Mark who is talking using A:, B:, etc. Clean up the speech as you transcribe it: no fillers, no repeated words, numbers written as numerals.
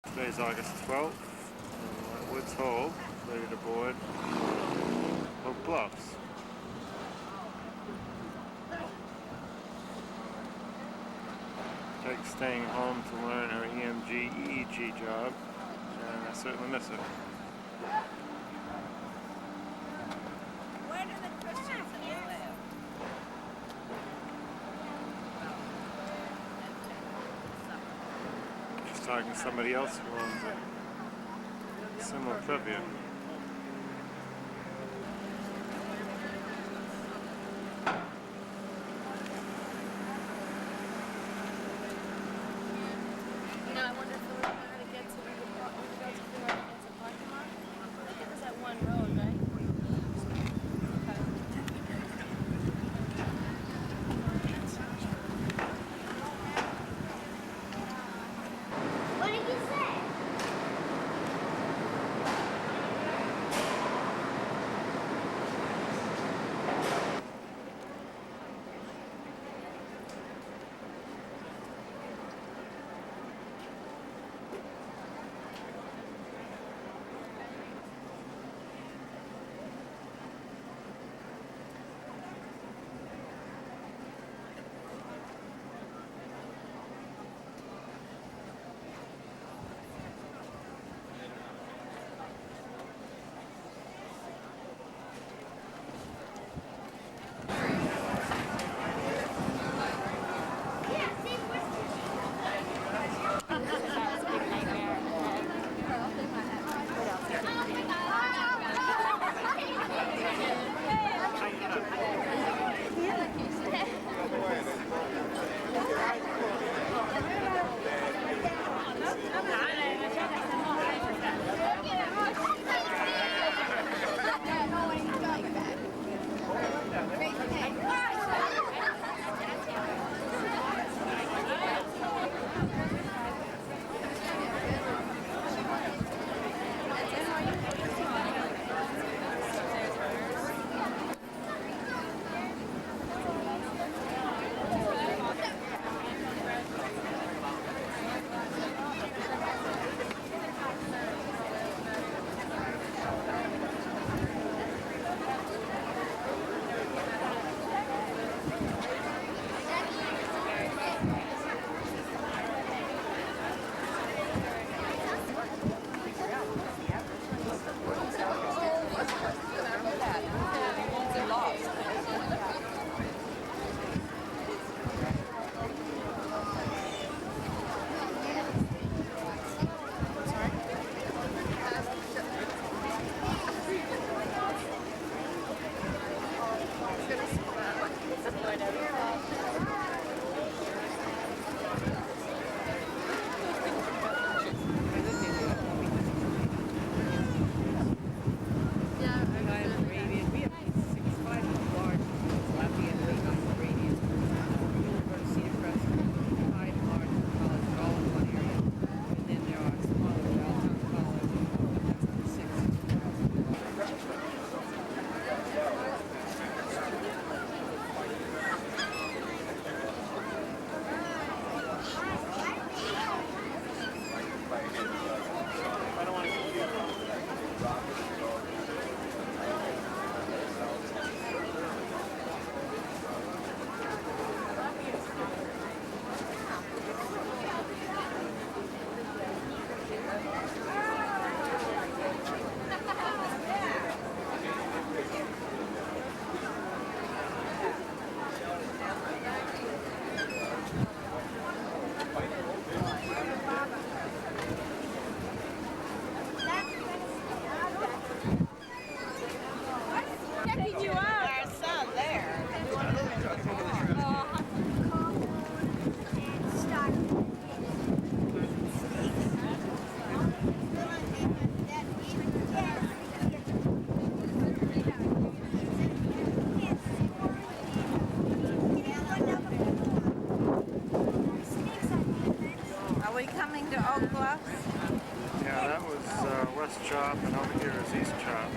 A: Today's August 12th, and we're at Woods Hole, ready to board Oak Bluffs. Jake's staying home to learn her EMG EEG job, and I certainly miss her.
B: Where do the Christians live?
A: She's talking to somebody else who owns a similar trivia.
B: I wonder if we're going to get to where we go to figure out if it's a parking lot. I think it's that one road, right?
C: What did you say?
B: Are we coming to Oak Bluffs?
A: Yeah, that was West Chop, and over here is East Chop.